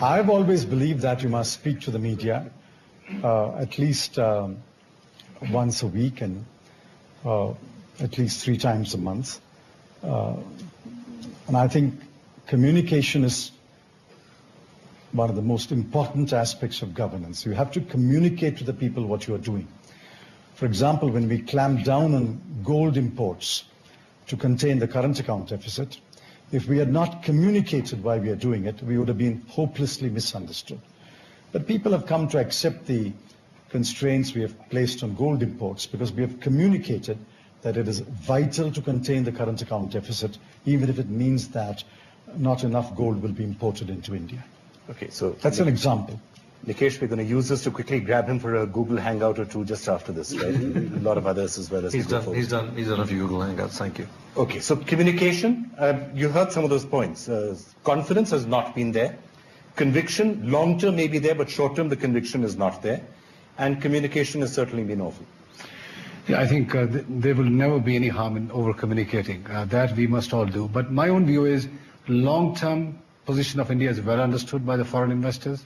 I've always believed that you must speak to the media at least once a week and at least 3 times a month. And I think communication is one of the most important aspects of governance. You have to communicate to the people what you are doing. For example, when we clamped down on gold imports to contain the current account deficit, if we had not communicated why we are doing it, we would have been hopelessly misunderstood. But people have come to accept the constraints we have placed on gold imports because we have communicated that it is vital to contain the current account deficit, even if it means that not enough gold will be imported into India. Okay, so that's an example. Nikesh, we're going to use this to quickly grab him for a Google Hangout or two just after this, right? A lot of others as well as he's done a few Google Hangouts. Thank you. Okay, so communication. You heard some of those points. Confidence has not been there. Conviction, long term may be there, but short term the conviction is not there. And communication has certainly been awful. Yeah, I think there will never be any harm in over-communicating. That we must all do. But my own view is long-term position of India is well understood by the foreign investors.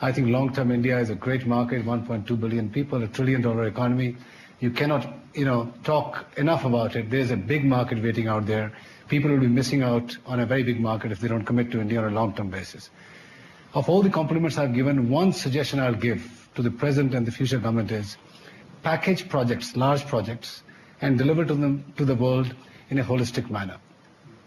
I think long-term India is a great market, 1.2 billion people, $1 trillion economy. You cannot, talk enough about it. There's a big market waiting out there. People will be missing out on a very big market if they don't commit to India on a long-term basis. Of all the compliments I've given, one suggestion I'll give to the present and the future government is package projects, large projects, and deliver them to the world in a holistic manner.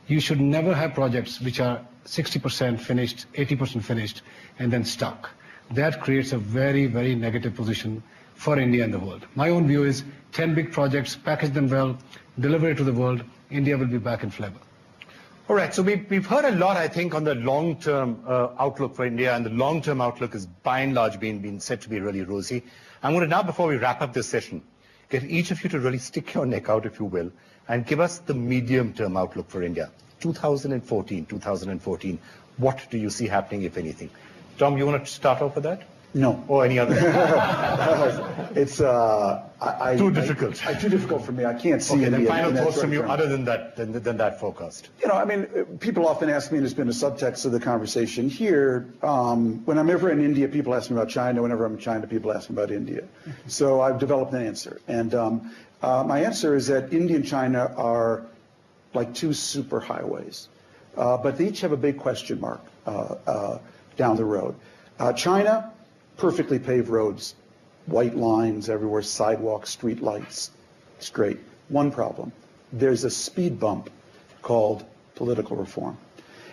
You should never have projects which are 60% finished, 80% finished, and then stuck. That creates a very, very negative position for India and the world. My own view is 10 big projects, package them well, deliver it to the world, India will be back in flavor. All right, so we've heard a lot, I think, on the long-term outlook for India, and the long-term outlook is by and large being said to be really rosy. I'm going to now, before we wrap up this session, get each of you to really stick your neck out, if you will, and give us the medium-term outlook for India. 2014, what do you see happening, if anything? Tom, you want to start off with that? No. Or any other? It's too difficult. Too difficult for me. I can't see any final thoughts from you other than that forecast. People often ask me, and it's been a subtext of the conversation here, when I'm ever in India, people ask me about China. Whenever I'm in China, people ask me about India. So I've developed an answer. And my answer is that India and China are like two superhighways. But they each have a big question mark down the road. China, perfectly paved roads, white lines everywhere, sidewalks, street lights. It's great. One problem, there's a speed bump called political reform.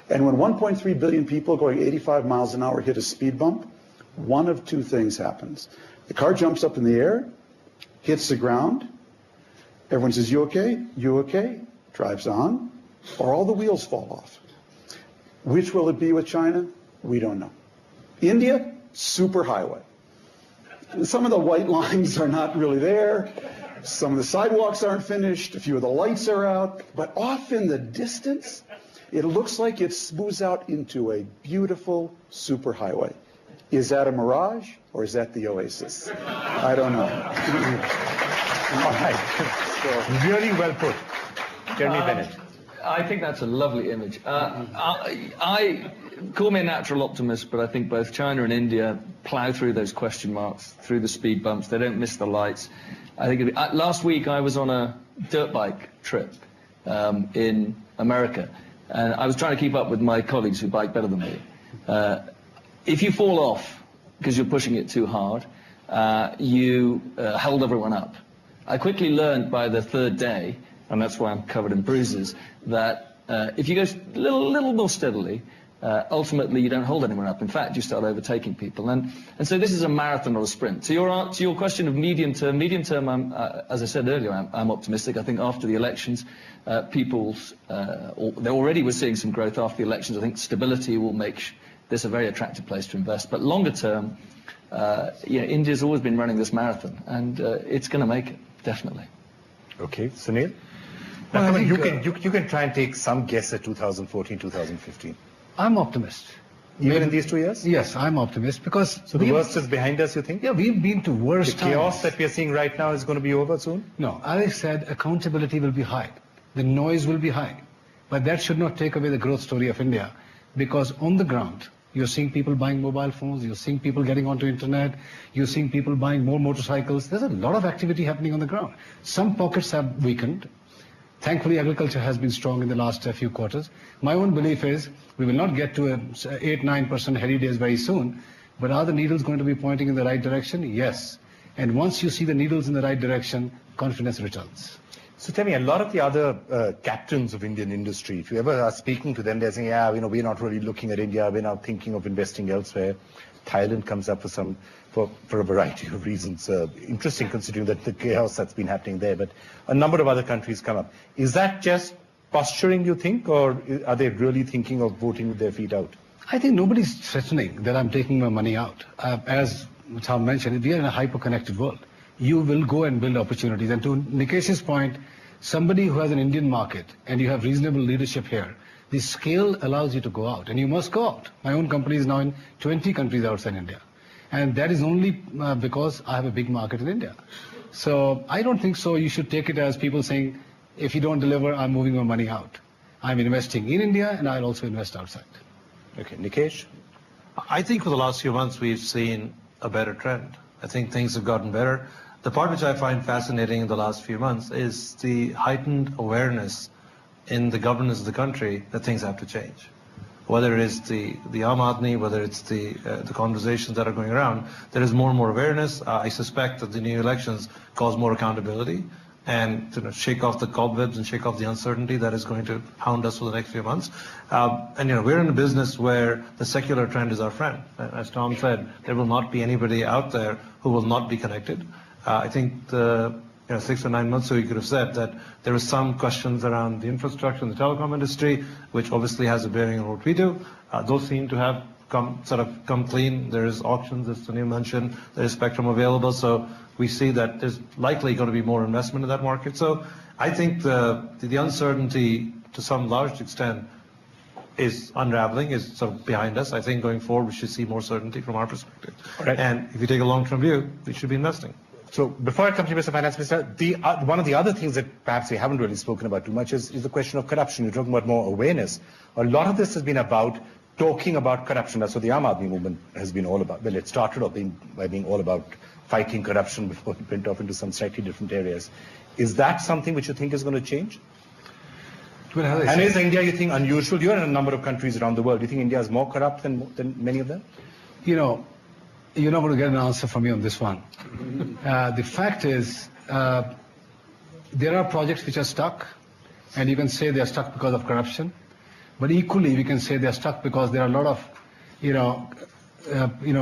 And when 1.3 billion people going 85 miles an hour hit a speed bump, one of two things happens. The car jumps up in the air, hits the ground, everyone says, you okay? You okay? Drives on, or all the wheels fall off. Which will it be with China? We don't know. India, superhighway. Some of the white lines are not really there. Some of the sidewalks aren't finished. A few of the lights are out. But off in the distance, it looks like it smooths out into a beautiful superhighway. Is that a mirage or is that the oasis? I don't know. All right. Really well put. Jeremy Bennett. I think that's a lovely image. I call me a natural optimist, but I think both China and India plow through those question marks, through the speed bumps. They don't miss the lights. I think last week I was on a dirt bike trip in America, and I was trying to keep up with my colleagues who bike better than me. If you fall off because you're pushing it too hard, you hold everyone up. I quickly learned by the third day, and that's why I'm covered in bruises, that if you go a little more steadily, ultimately you don't hold anyone up. In fact, you start overtaking people. And so this is a marathon, not a sprint. To your question of medium term, as I said earlier, I'm optimistic. I think after the elections, they already were seeing some growth after the elections. I think stability will make this a very attractive place to invest. But longer term, India's always been running this marathon, and it's going to make it, definitely. Okay, Sunil? Well, you can try and take some guess at 2014, 2015. I'm optimist. Even in these 2 years? Yes, I'm optimist because... So the worst is behind us, you think? Yeah, we've been to worse times. The chaos that we are seeing right now is going to be over soon? No, as I said, accountability will be high. The noise will be high. But that should not take away the growth story of India, because on the ground, You're seeing people buying mobile phones. You're seeing people getting onto internet. You're seeing people buying more motorcycles. There's a lot of activity happening on the ground. Some pockets have weakened. Thankfully, agriculture has been strong in the last few quarters. My own belief is we will not get to 8-9% heady days very soon, but are the needles going to be pointing in the right direction? Yes. And once you see the needles in the right direction, confidence returns. So tell me, a lot of the other captains of Indian industry, if you ever are speaking to them, they're saying, yeah, we're not really looking at India, we're now thinking of investing elsewhere. Thailand comes up for a variety of reasons. Interesting considering that the chaos that's been happening there, but a number of other countries come up. Is that just posturing, you think, or are they really thinking of voting with their feet out? I think nobody's threatening that I'm taking my money out. As Tom mentioned, we are in a hyper-connected world. You will go and build opportunities. And to Nikesh's point, somebody who has an Indian market and you have reasonable leadership here, the scale allows you to go out, and you must go out. My own company is now in 20 countries outside India. And that is only because I have a big market in India. So I don't think so. You should take it as people saying, if you don't deliver, I'm moving my money out. I'm investing in India, and I'll also invest outside. Okay, Nikesh? I think for the last few months, we've seen a better trend. I think things have gotten better. The part which I find fascinating in the last few months is the heightened awareness in the governance of the country that things have to change. Whether it is the Aam Aadmi, whether it's the conversations that are going around, there is more and more awareness. I suspect that the new elections cause more accountability and shake off the cobwebs and shake off the uncertainty that is going to hound us for the next few months. And we're in a business where the secular trend is our friend. As Tom said, there will not be anybody out there who will not be connected. I think 6 or 9 months ago, you could have said that there were some questions around the infrastructure in the telecom industry, which obviously has a bearing on what we do. Those seem to have come clean. There is auctions, as Sunil mentioned. There is spectrum available. So we see that there's likely going to be more investment in that market. So I think the uncertainty, to some large extent, is unraveling, is sort of behind us. I think going forward, we should see more certainty from our perspective. Right. And if you take a long-term view, we should be investing. So before I come to you, Mr. Finance Minister, one of the other things that perhaps we haven't really spoken about too much is the question of corruption. You're talking about more awareness. A lot of this has been about talking about corruption. That's what the Aam Aadmi movement has been all about. Well, it started off by being all about fighting corruption before it went off into some slightly different areas. Is that something which you think is going to change? Well, and is India, you think, unusual? You're in a number of countries around the world. Do you think India is more corrupt than many of them? You're not going to get an answer from me on this one. The fact is, there are projects which are stuck, and you can say they are stuck because of corruption. But equally, we can say they are stuck because there are a lot of,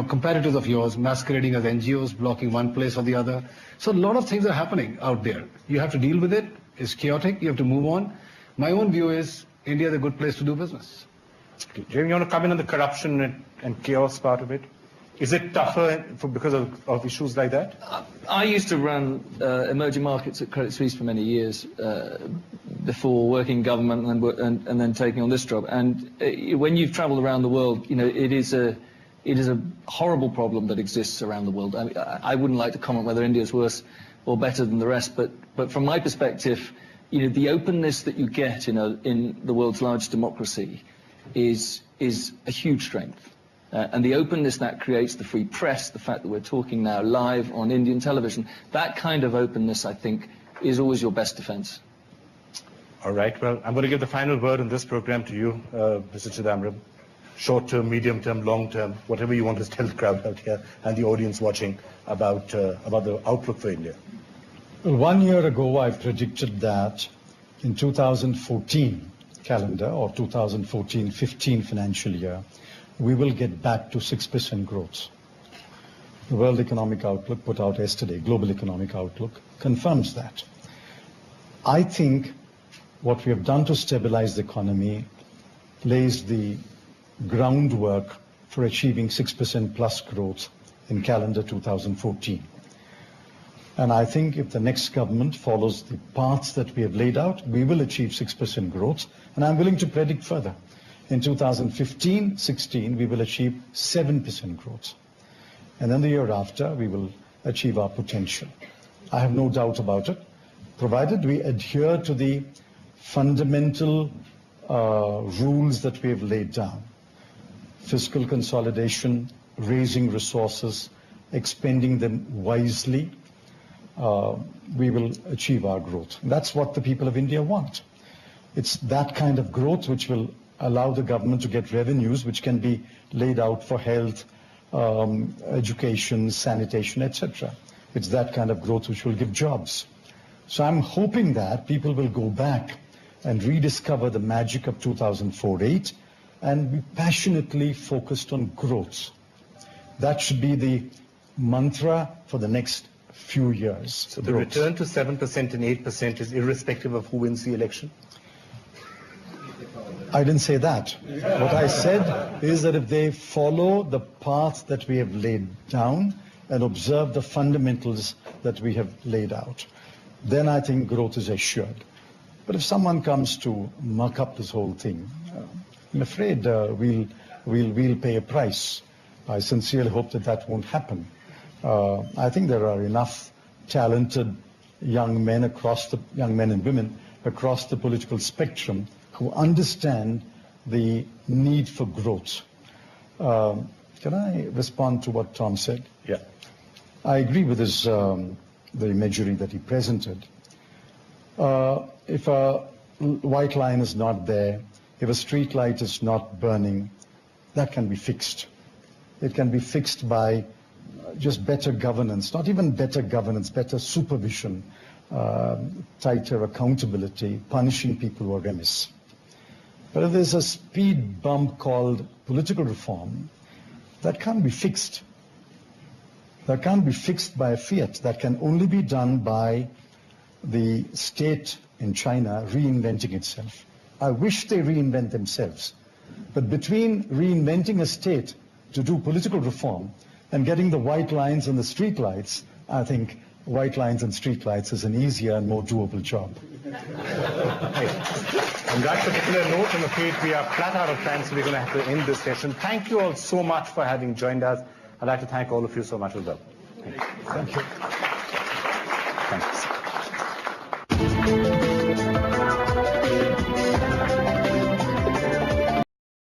competitors of yours masquerading as NGOs, blocking one place or the other. So a lot of things are happening out there. You have to deal with it. It's chaotic. You have to move on. My own view is India is a good place to do business. Jamie, you want to come in on the corruption and chaos part of it? Is it tougher because of issues like that? I used to run emerging markets at Credit Suisse for many years before working in government and then taking on this job. And when you've travelled around the world, it is a horrible problem that exists around the world. I wouldn't like to comment whether India is worse or better than the rest, but from my perspective, the openness that you get in the world's largest democracy is a huge strength. And the openness that creates, the free press, the fact that we're talking now live on Indian television, that kind of openness, I think, is always your best defense. All right. Well, I'm going to give the final word on this program to you, Mr. Chidambaram. Short term, medium term, long term, whatever you want to tell the crowd out here and the audience watching about the outlook for India. Well, 1 year ago, I predicted that in 2014 calendar or 2014-15 financial year, we will get back to 6% growth. The World Economic Outlook put out yesterday, Global Economic Outlook, confirms that. I think what we have done to stabilize the economy lays the groundwork for achieving 6% plus growth in calendar 2014. And I think if the next government follows the paths that we have laid out, we will achieve 6% growth. And I'm willing to predict further. In 2015-16, we will achieve 7% growth. And then the year after, we will achieve our potential. I have no doubt about it, provided we adhere to the fundamental rules that we have laid down. fiscal consolidation, raising resources, expending them wisely, we will achieve our growth. That's what the people of India want. It's that kind of growth which will allow the government to get revenues which can be laid out for health, education, sanitation, etc. It's that kind of growth which will give jobs. So I'm hoping that people will go back and rediscover the magic of 2004-8 and be passionately focused on growth. That should be the mantra for the next few years. So the return to 7% and 8% is irrespective of who wins the election? I didn't say that. What I said is that if they follow the path that we have laid down and observe the fundamentals that we have laid out, then I think growth is assured. But if someone comes to muck up this whole thing, I'm afraid we'll pay a price. I sincerely hope that that won't happen. I think there are enough talented young men and women across the political spectrum who understand the need for growth. Can I respond to what Tom said? Yeah. I agree with his, the imagery that he presented. If a white line is not there, if a street light is not burning, that can be fixed. It can be fixed by just better governance, not even better governance, better supervision, tighter accountability, punishing people who are remiss. But if there's a speed bump called political reform, that can't be fixed. That can't be fixed by a fiat. That can only be done by the state in China reinventing itself. I wish they reinvent themselves. But between reinventing a state to do political reform and getting the white lines and the street lights, I think white lines and street lights is an easier and more doable job. On that particular note, I'm afraid we are flat out of time, so we're going to have to end this session. Thank you all so much for having joined us. I'd like to thank all of you so much as well. Thank you. Thank you. Thanks.